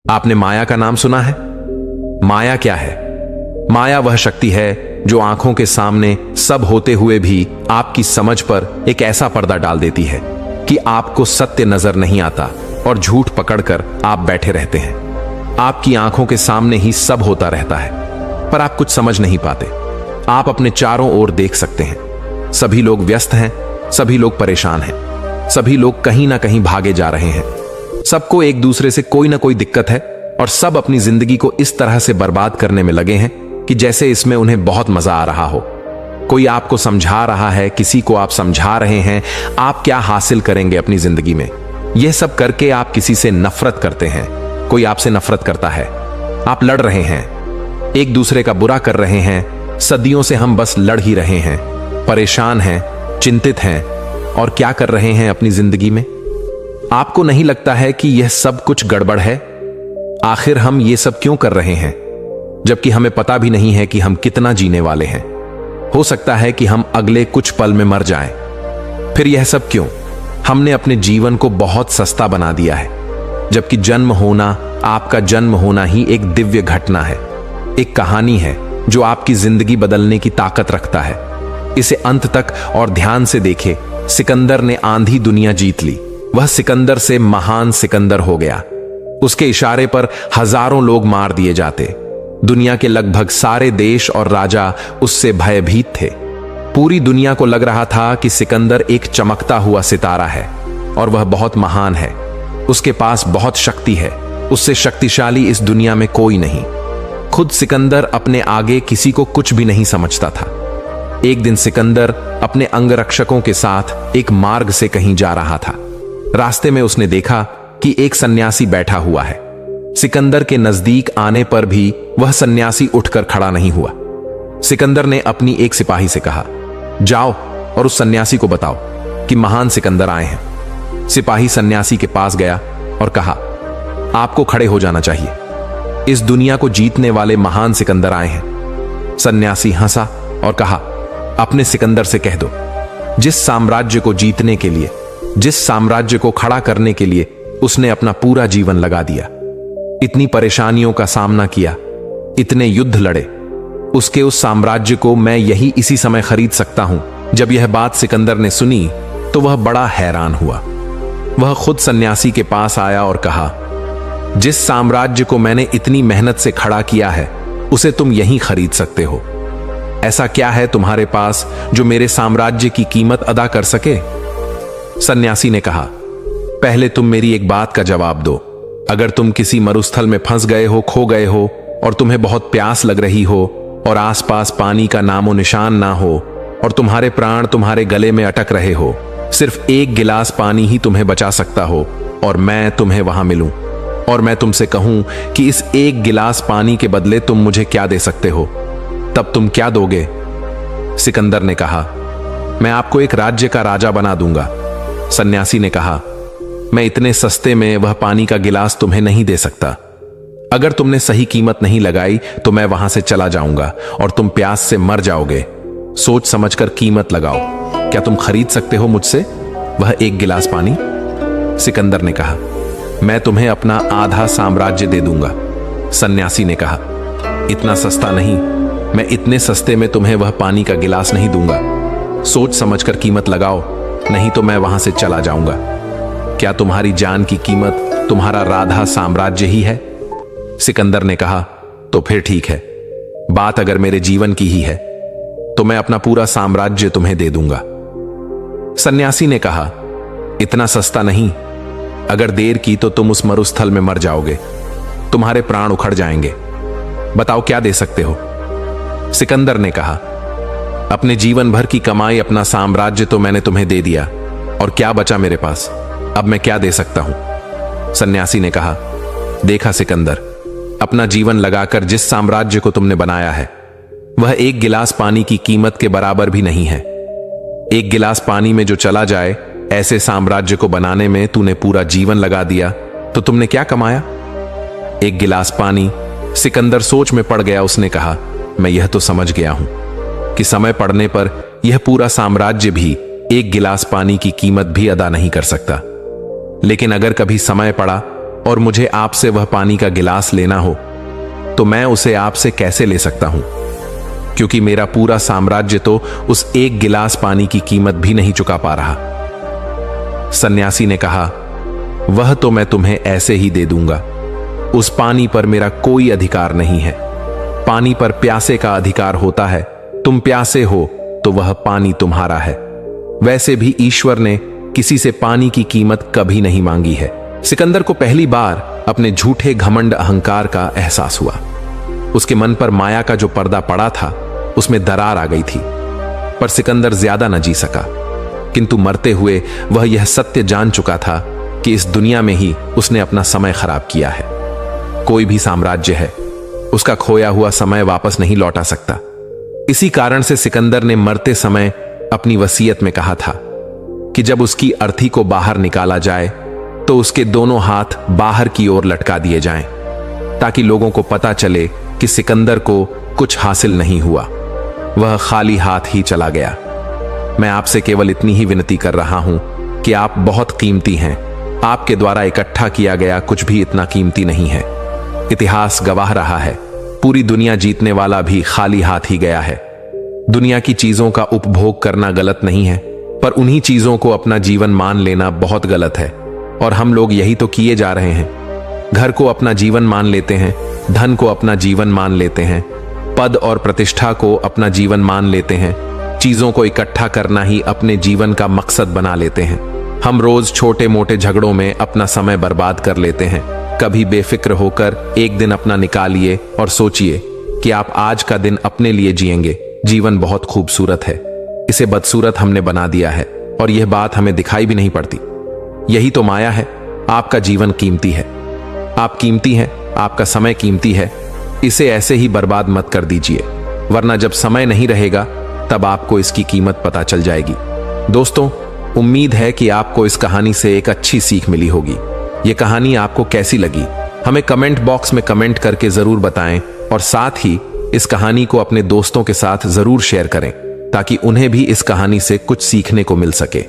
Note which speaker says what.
Speaker 1: आपने माया का नाम सुना है? माया क्या है? माया वह शक्ति है जो आंखों के सामने सब होते हुए भी आपकी समझ पर एक ऐसा पर्दा डाल देती है कि आपको सत्य नजर नहीं आता और झूठ पकड़कर आप बैठे रहते हैं। आपकी आंखों के सामने ही सब होता रहता है, पर आप कुछ समझ नहीं पाते। आप अपने चारों ओर देख सकते हैं, सभी लोग व्यस्त हैं, सभी लोग परेशान हैं, सभी लोग कहीं ना कहीं भागे जा रहे हैं। सबको एक दूसरे से कोई ना कोई दिक्कत है और सब अपनी जिंदगी को इस तरह से बर्बाद करने में लगे हैं कि जैसे इसमें उन्हें बहुत मजा आ रहा हो। कोई आपको समझा रहा है, किसी को आप समझा रहे हैं आप क्या हासिल करेंगे अपनी जिंदगी में। यह सब करके आप किसी से नफरत करते हैं, कोई आपसे नफरत करता है, आप लड़ रहे हैं, एक दूसरे का बुरा कर रहे हैं। सदियों से हम बस लड़ ही रहे हैं, परेशान हैं, चिंतित हैं और क्या कर रहे हैं अपनी जिंदगी में। आपको नहीं लगता है कि यह सब कुछ गड़बड़ है? आखिर हम ये सब क्यों कर रहे हैं जबकि हमें पता भी नहीं है कि हम कितना जीने वाले हैं। हो सकता है कि हम अगले कुछ पल में मर जाएं। फिर यह सब क्यों? हमने अपने जीवन को बहुत सस्ता बना दिया है, जबकि जन्म होना, आपका जन्म होना ही एक दिव्य घटना है, एक कहानी है जो आपकी जिंदगी बदलने की ताकत रखता है। इसे अंत तक और ध्यान से देखे। सिकंदर ने आंधी दुनिया जीत ली, वह सिकंदर से महान सिकंदर हो गया। उसके इशारे पर हजारों लोग मार दिए जाते। दुनिया के लगभग सारे देश और राजा उससे भयभीत थे। पूरी दुनिया को लग रहा था कि सिकंदर एक चमकता हुआ सितारा है और वह बहुत महान है। उसके पास बहुत शक्ति है, उससे शक्तिशाली इस दुनिया में कोई नहीं। खुद सिकंदर अपने आगे किसी को कुछ भी नहीं समझता था। एक दिन सिकंदर अपने अंगरक्षकों के साथ एक मार्ग से कहीं जा रहा था। रास्ते में उसने देखा कि एक सन्यासी बैठा हुआ है। सिकंदर के नजदीक आने पर भी वह सन्यासी उठकर खड़ा नहीं हुआ। सिकंदर ने अपनी एक सिपाही से कहा, जाओ और उस सन्यासी को बताओ कि महान सिकंदर आए हैं। सिपाही सन्यासी के पास गया और कहा, आपको खड़े हो जाना चाहिए, इस दुनिया को जीतने वाले महान सिकंदर आए हैं। सन्यासी हंसा और कहा, अपने सिकंदर से कह दो, जिस साम्राज्य को जीतने के लिए, जिस साम्राज्य को खड़ा करने के लिए उसने अपना पूरा जीवन लगा दिया, इतनी परेशानियों का सामना किया, इतने युद्ध लड़े, उसके उस साम्राज्य को मैं यही इसी समय खरीद सकता हूं। जब यह बात सिकंदर ने सुनी तो वह बड़ा हैरान हुआ। वह खुद सन्यासी के पास आया और कहा, जिस साम्राज्य को मैंने इतनी मेहनत से खड़ा किया है उसे तुम यहीं खरीद सकते हो। ऐसा क्या है तुम्हारे पास जो मेरे साम्राज्य की कीमत अदा कर सके? सन्यासी ने कहा, पहले तुम मेरी एक बात का जवाब दो। अगर तुम किसी मरुस्थल में फंस गए हो, खो गए हो और तुम्हें बहुत प्यास लग रही हो और आसपास पानी का नामो निशान ना हो और तुम्हारे प्राण तुम्हारे गले में अटक रहे हो, सिर्फ एक गिलास पानी ही तुम्हें बचा सकता हो और मैं तुम्हें वहां मिलूं और मैं तुमसे कहूं कि इस एक गिलास पानी के बदले तुम मुझे क्या दे सकते हो, तब तुम क्या दोगे? सिकंदर ने कहा, मैं आपको एक राज्य का राजा बना दूंगा। सन्यासी ने कहा, मैं इतने सस्ते में वह पानी का गिलास तुम्हें नहीं दे सकता। अगर तुमने सही कीमत नहीं लगाई तो मैं वहां से चला जाऊंगा और तुम प्यास से मर जाओगे। सोच समझकर कीमत लगाओ, क्या तुम खरीद सकते हो मुझसे वह एक गिलास पानी? सिकंदर ने कहा, मैं तुम्हें अपना आधा साम्राज्य दे दूंगा। सन्यासी ने कहा, इतना सस्ता नहीं, मैं इतने सस्ते में तुम्हें वह पानी का गिलास नहीं दूंगा। सोच समझकर कीमत लगाओ, नहीं तो मैं वहां से चला जाऊंगा। क्या तुम्हारी जान की कीमत तुम्हारा राधा साम्राज्य ही है? सिकंदर ने कहा, तो फिर ठीक है, बात अगर मेरे जीवन की ही है तो मैं अपना पूरा साम्राज्य तुम्हें दे दूंगा। सन्यासी ने कहा, इतना सस्ता नहीं, अगर देर की तो तुम उस मरुस्थल में मर जाओगे, तुम्हारे प्राण उखड़ जाएंगे। बताओ क्या दे सकते हो? सिकंदर ने कहा, अपने जीवन भर की कमाई, अपना साम्राज्य तो मैंने तुम्हें दे दिया और क्या बचा मेरे पास, अब मैं क्या दे सकता हूं? सन्यासी ने कहा, देखा सिकंदर, अपना जीवन लगाकर जिस साम्राज्य को तुमने बनाया है वह एक गिलास पानी की कीमत के बराबर भी नहीं है। एक गिलास पानी में जो चला जाए, ऐसे साम्राज्य को बनाने में तूने पूरा जीवन लगा दिया तो तुमने क्या कमाया? एक गिलास पानी। सिकंदर सोच में पड़ गया। उसने कहा, मैं यह तो समझ गया हूं कि समय पड़ने पर यह पूरा साम्राज्य भी एक गिलास पानी की कीमत भी अदा नहीं कर सकता, लेकिन अगर कभी समय पड़ा और मुझे आपसे वह पानी का गिलास लेना हो तो मैं उसे आपसे कैसे ले सकता हूं, क्योंकि मेरा पूरा साम्राज्य तो उस एक गिलास पानी की कीमत भी नहीं चुका पा रहा। सन्यासी ने कहा, वह तो मैं तुम्हें ऐसे ही दे दूंगा। उस पानी पर मेरा कोई अधिकार नहीं है। पानी पर प्यासे का अधिकार होता है। तुम प्यासे हो तो वह पानी तुम्हारा है। वैसे भी ईश्वर ने किसी से पानी की कीमत कभी नहीं मांगी है। सिकंदर को पहली बार अपने झूठे घमंड अहंकार का एहसास हुआ। उसके मन पर माया का जो पर्दा पड़ा था उसमें दरार आ गई थी, पर सिकंदर ज्यादा न जी सका। किंतु मरते हुए वह यह सत्य जान चुका था कि इस दुनिया में ही उसने अपना समय खराब किया है। कोई भी साम्राज्य है, उसका खोया हुआ समय वापस नहीं लौटा सकता। इसी कारण से सिकंदर ने मरते समय अपनी वसीयत में कहा था कि जब उसकी अर्थी को बाहर निकाला जाए तो उसके दोनों हाथ बाहर की ओर लटका दिए जाएं, ताकि लोगों को पता चले कि सिकंदर को कुछ हासिल नहीं हुआ, वह खाली हाथ ही चला गया। मैं आपसे केवल इतनी ही विनती कर रहा हूं कि आप बहुत कीमती हैं। आपके द्वारा इकट्ठा किया गया कुछ भी इतना कीमती नहीं है। इतिहास गवाह रहा है, पूरी दुनिया जीतने वाला भी खाली हाथ ही गया है। दुनिया की चीजों का उपभोग करना गलत नहीं है, पर उन्हीं चीजों को अपना जीवन मान लेना बहुत गलत है, और हम लोग यही तो किए जा रहे हैं। घर को अपना जीवन मान लेते हैं, धन को अपना जीवन मान लेते हैं, पद और प्रतिष्ठा को अपना जीवन मान लेते हैं, चीजों को इकट्ठा करना ही अपने जीवन का मकसद बना लेते हैं। हम रोज छोटे मोटे झगड़ों में अपना समय बर्बाद कर लेते हैं। कभी बेफिक्र होकर एक दिन अपना निकालिए और सोचिए कि आप आज का दिन अपने लिए जिएंगे। जीवन बहुत खूबसूरत है, इसे बदसूरत हमने बना दिया है, और यह बात हमें दिखाई भी नहीं पड़ती। यही तो माया है। आपका जीवन कीमती है, आप कीमती हैं, आपका समय कीमती है। इसे ऐसे ही बर्बाद मत कर दीजिए, वरना जब समय नहीं रहेगा तब आपको इसकी कीमत पता चल जाएगी। दोस्तों, उम्मीद है कि आपको इस कहानी से एक अच्छी सीख मिली होगी। यह कहानी आपको कैसी लगी हमें कमेंट बॉक्स में कमेंट करके जरूर बताएं, और साथ ही इस कहानी को अपने दोस्तों के साथ जरूर शेयर करें ताकि उन्हें भी इस कहानी से कुछ सीखने को मिल सके।